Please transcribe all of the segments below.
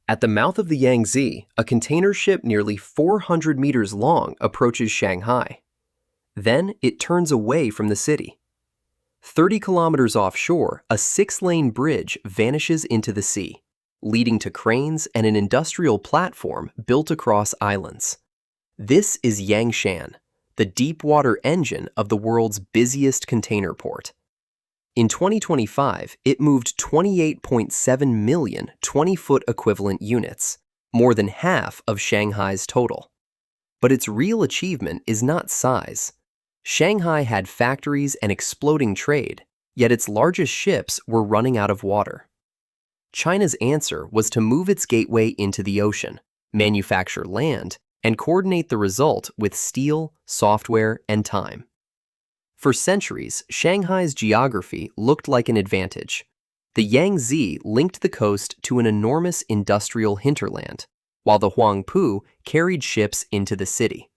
At the mouth of the Yangtze, a container ship nearly 400 meters long approaches Shanghai. Then it turns away from the city. 30 kilometers offshore, a 6-lane bridge vanishes into the sea, leading to cranes and an industrial platform built across islands. This is Yangshan, the deep-water engine of the world's busiest container port. In 2025, it moved 28.7 million 20-foot equivalent units, more than half of Shanghai's total. But its real achievement is not size. Shanghai had factories and exploding trade, yet its largest ships were running out of water. China's answer was to move its gateway into the ocean, manufacture land, and coordinate the result with steel, software, and time. For centuries, Shanghai's geography looked like an advantage. The Yangtze linked the coast to an enormous industrial hinterland, while the Huangpu carried ships into the city.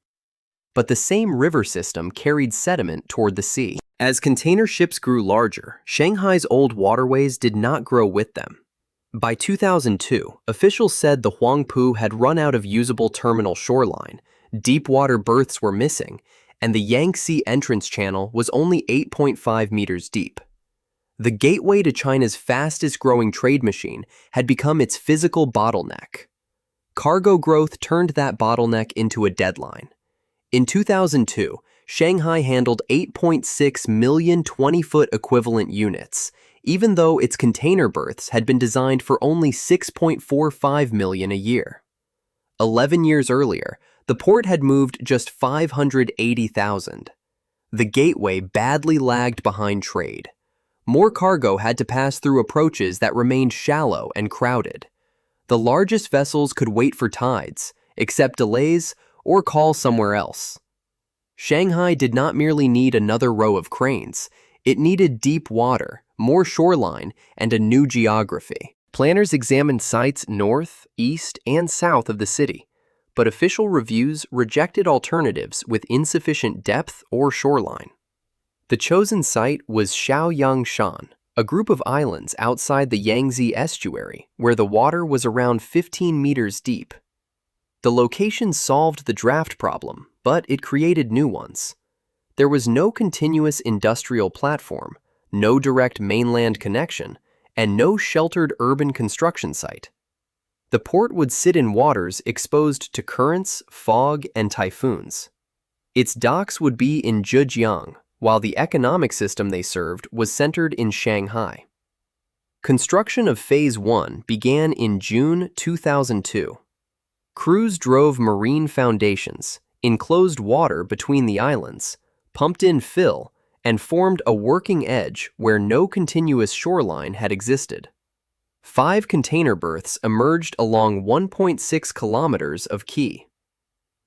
But the same river system carried sediment toward the sea. As container ships grew larger, Shanghai's old waterways did not grow with them. By 2002, officials said the Huangpu had run out of usable terminal shoreline, deep water berths were missing, and the Yangtze entrance channel was only 8.5 meters deep. The gateway to China's fastest-growing trade machine had become its physical bottleneck. Cargo growth turned that bottleneck into a deadline. In 2002, Shanghai handled 8.6 million 20-foot equivalent units, even though its container berths had been designed for only 6.45 million a year. 11 years earlier, the port had moved just 580,000. The gateway badly lagged behind trade. More cargo had to pass through approaches that remained shallow and crowded. The largest vessels could wait for tides, accept delays, or call somewhere else. Shanghai did not merely need another row of cranes. It needed deep water, more shoreline, and a new geography. Planners examined sites north, east, and south of the city, but official reviews rejected alternatives with insufficient depth or shoreline. The chosen site was Yangshan, a group of islands outside the Yangtze estuary where the water was around 15 meters deep. The location solved the draft problem, but it created new ones. There was no continuous industrial platform, no direct mainland connection, and no sheltered urban construction site. The port would sit in waters exposed to currents, fog, and typhoons. Its docks would be in Zhejiang, while the economic system they served was centered in Shanghai. Construction of Phase 1 began in June 2002. Crews drove marine foundations, enclosed water between the islands, pumped in fill, and formed a working edge where no continuous shoreline had existed. 5 container berths emerged along 1.6 kilometers of quay.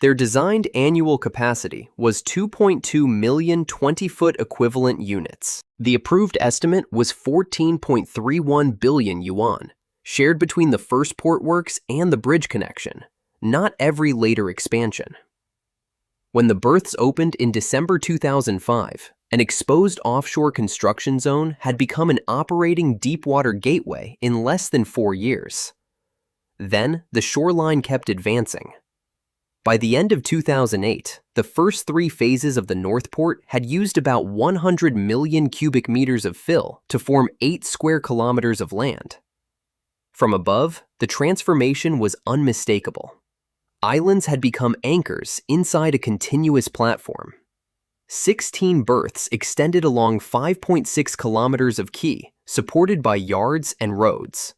Their designed annual capacity was 2.2 million 20-foot equivalent units. The approved estimate was 14.31 billion yuan, shared between the first port works and the bridge connection, not every later expansion. When the berths opened in December 2005, an exposed offshore construction zone had become an operating deepwater gateway in less than 4 years. Then, the shoreline kept advancing. By the end of 2008, the first 3 phases of the North Port had used about 100 million cubic meters of fill to form 8 square kilometers of land. From above, the transformation was unmistakable. Islands had become anchors inside a continuous platform. 16 berths extended along 5.6 kilometers of quay, supported by yards and roads.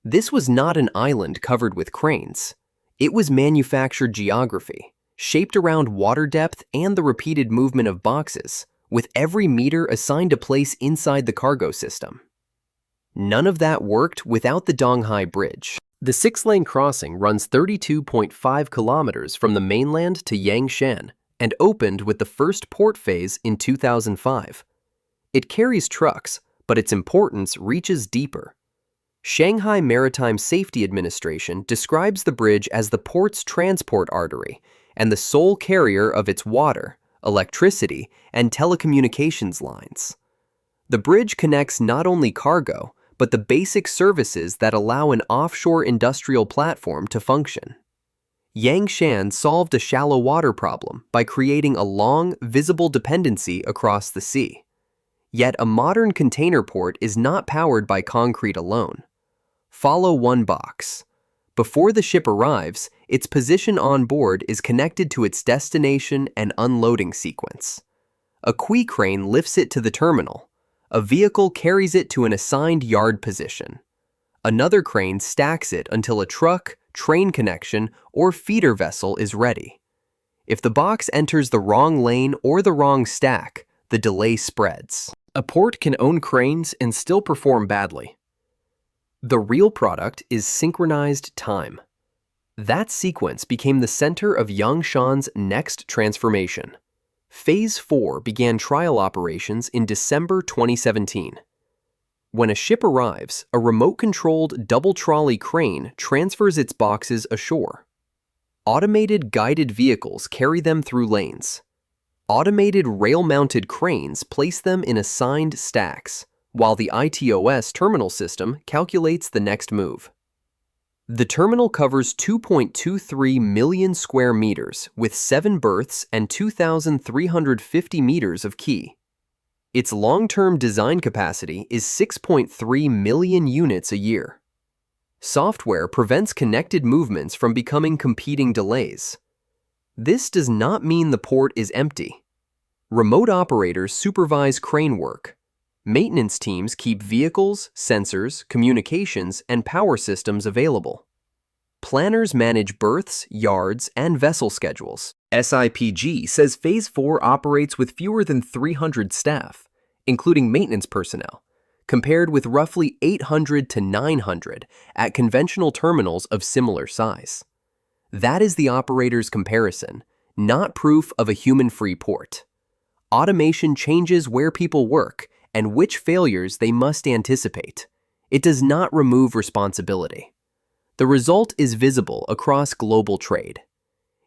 This was not an island covered with cranes. It was manufactured geography, shaped around water depth and the repeated movement of boxes, with every meter assigned a place inside the cargo system. None of that worked without the Donghai Bridge. The 6-lane crossing runs 32.5 kilometers from the mainland to Yangshan and opened with the first port phase in 2005. It carries trucks, but its importance reaches deeper. Shanghai Maritime Safety Administration describes the bridge as the port's transport artery and the sole carrier of its water, electricity, and telecommunications lines. The bridge connects not only cargo, but the basic services that allow an offshore industrial platform to function. Yangshan solved a shallow water problem by creating a long, visible dependency across the sea. Yet a modern container port is not powered by concrete alone. Follow one box. Before the ship arrives, its position on board is connected to its destination and unloading sequence. A quay crane lifts it to the terminal. A vehicle carries it to an assigned yard position. Another crane stacks it until a truck, train connection, or feeder vessel is ready. If the box enters the wrong lane or the wrong stack, the delay spreads. A port can own cranes and still perform badly. The real product is synchronized time. That sequence became the center of Yangshan's next transformation. Phase 4 began trial operations in December 2017. When a ship arrives, a remote-controlled double-trolley crane transfers its boxes ashore. Automated guided vehicles carry them through lanes. Automated rail-mounted cranes place them in assigned stacks, while the ITOS terminal system calculates the next move. The terminal covers 2.23 million square meters with 7 berths and 2,350 meters of quay. Its long-term design capacity is 6.3 million units a year. Software prevents connected movements from becoming competing delays. This does not mean the port is empty. Remote operators supervise crane work. Maintenance teams keep vehicles, sensors, communications, and power systems available. Planners manage berths, yards, and vessel schedules. SIPG says Phase 4 operates with fewer than 300 staff, including maintenance personnel, compared with roughly 800 to 900 at conventional terminals of similar size. That is the operator's comparison, not proof of a human-free port. Automation changes where people work and which failures they must anticipate. It does not remove responsibility. The result is visible across global trade.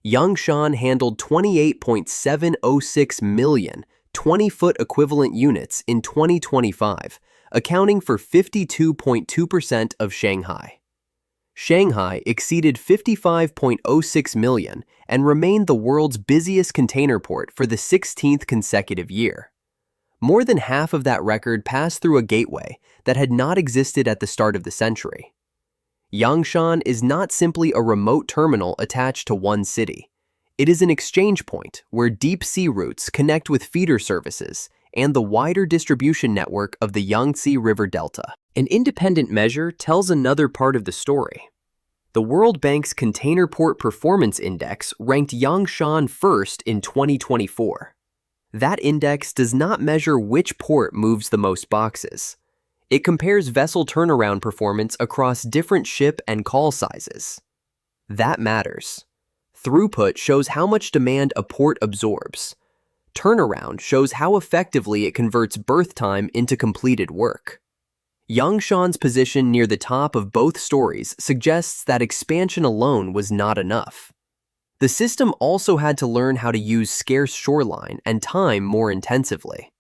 Yangshan handled 28.706 million 20-foot equivalent units in 2025, accounting for 52.2% of Shanghai. Shanghai exceeded 55.06 million and remained the world's busiest container port for the 16th consecutive year. More than half of that record passed through a gateway that had not existed at the start of the century. Yangshan is not simply a remote terminal attached to one city. It is an exchange point where deep-sea routes connect with feeder services and the wider distribution network of the Yangtze River Delta. An independent measure tells another part of the story. The World Bank's Container Port Performance Index ranked Yangshan first in 2024. That index does not measure which port moves the most boxes. It compares vessel turnaround performance across different ship and call sizes. That matters. Throughput shows how much demand a port absorbs. Turnaround shows how effectively it converts berth time into completed work. Yangshan's position near the top of both stories suggests that expansion alone was not enough. The system also had to learn how to use scarce shoreline and time more intensively.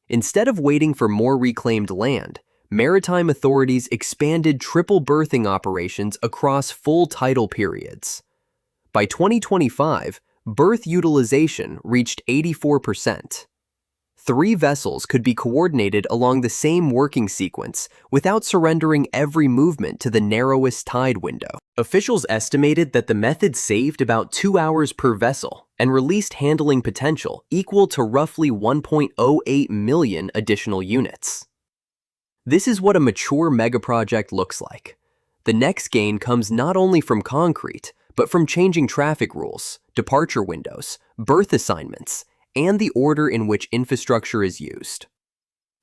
Instead of waiting for more reclaimed land, maritime authorities expanded triple berthing operations across full tidal periods. By 2025, berth utilization reached 84%. 3 vessels could be coordinated along the same working sequence without surrendering every movement to the narrowest tide window. Officials estimated that the method saved about 2 hours per vessel and released handling potential equal to roughly 1.08 million additional units. This is what a mature megaproject looks like. The next gain comes not only from concrete, but from changing traffic rules, departure windows, berth assignments, and the order in which infrastructure is used.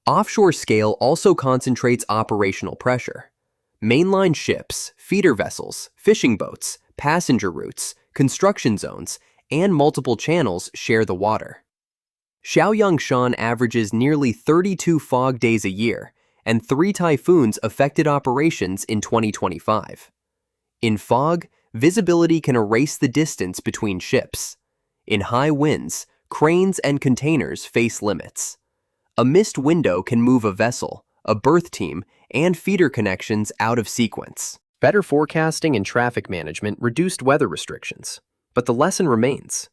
Offshore scale also concentrates operational pressure. Mainline ships, feeder vessels, fishing boats, passenger routes, construction zones, and multiple channels share the water. Yangshan averages nearly 32 fog days a year, and 3 typhoons affected operations in 2025. In fog, visibility can erase the distance between ships. In high winds, cranes and containers face limits. A missed window can move a vessel, a berth team, and feeder connections out of sequence. Better forecasting and traffic management reduced weather restrictions, but the lesson remains.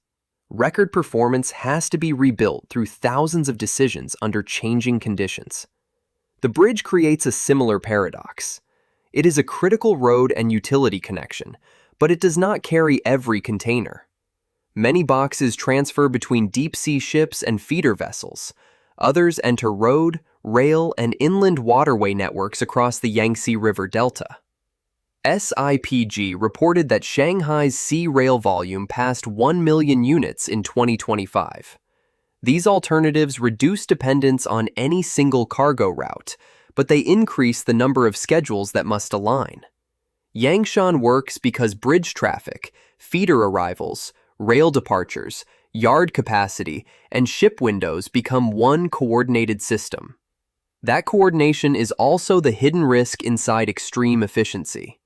Record performance has to be rebuilt through thousands of decisions under changing conditions. The bridge creates a similar paradox. It is a critical road and utility connection, but it does not carry every container. Many boxes transfer between deep-sea ships and feeder vessels. Others enter road, rail, and inland waterway networks across the Yangtze River Delta. SIPG reported that Shanghai's sea rail volume passed 1 million units in 2025. These alternatives reduce dependence on any single cargo route, but they increase the number of schedules that must align. Yangshan works because bridge traffic, feeder arrivals, rail departures, yard capacity, and ship windows become one coordinated system. That coordination is also the hidden risk inside extreme efficiency.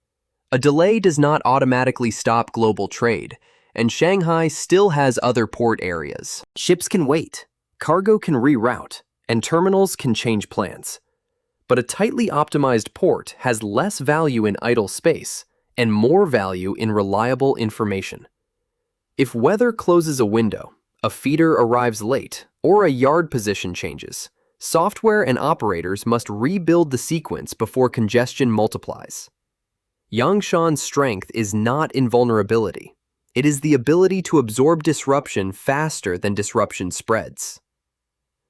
A delay does not automatically stop global trade, and Shanghai still has other port areas. Ships can wait, cargo can reroute, and terminals can change plans. But a tightly optimized port has less value in idle space and more value in reliable information. If weather closes a window, a feeder arrives late, or a yard position changes, software and operators must rebuild the sequence before congestion multiplies. Yangshan's strength is not in vulnerability. It is the ability to absorb disruption faster than disruption spreads.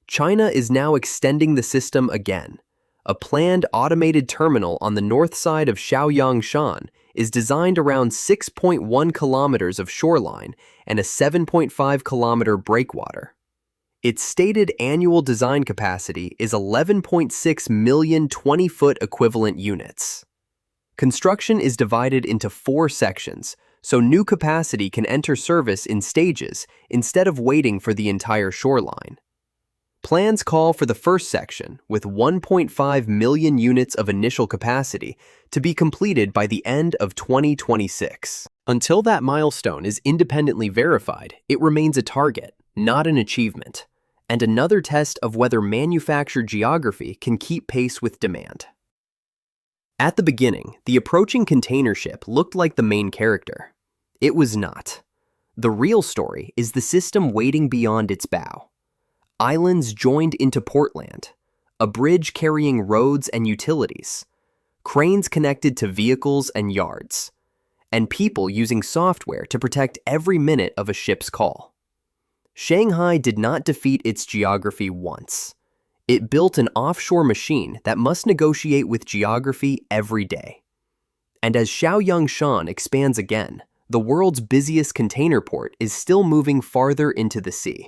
China is now extending the system again. A planned automated terminal on the north side of Yangshan is designed around 6.1 kilometers of shoreline and a 7.5-kilometer breakwater. Its stated annual design capacity is 11.6 million 20-foot equivalent units. Construction is divided into 4 sections, so new capacity can enter service in stages instead of waiting for the entire shoreline. Plans call for the first section, with 1.5 million units of initial capacity, to be completed by the end of 2026. Until that milestone is independently verified, it remains a target, not an achievement, and another test of whether manufactured geography can keep pace with demand. At the beginning, the approaching container ship looked like the main character. It was not. The real story is the system waiting beyond its bow. Islands joined into portland, a bridge carrying roads and utilities, cranes connected to vehicles and yards, and people using software to protect every minute of a ship's call. Shanghai did not defeat its geography once. It built an offshore machine that must negotiate with geography every day. And as Yangshan expands again, the world's busiest container port is still moving farther into the sea.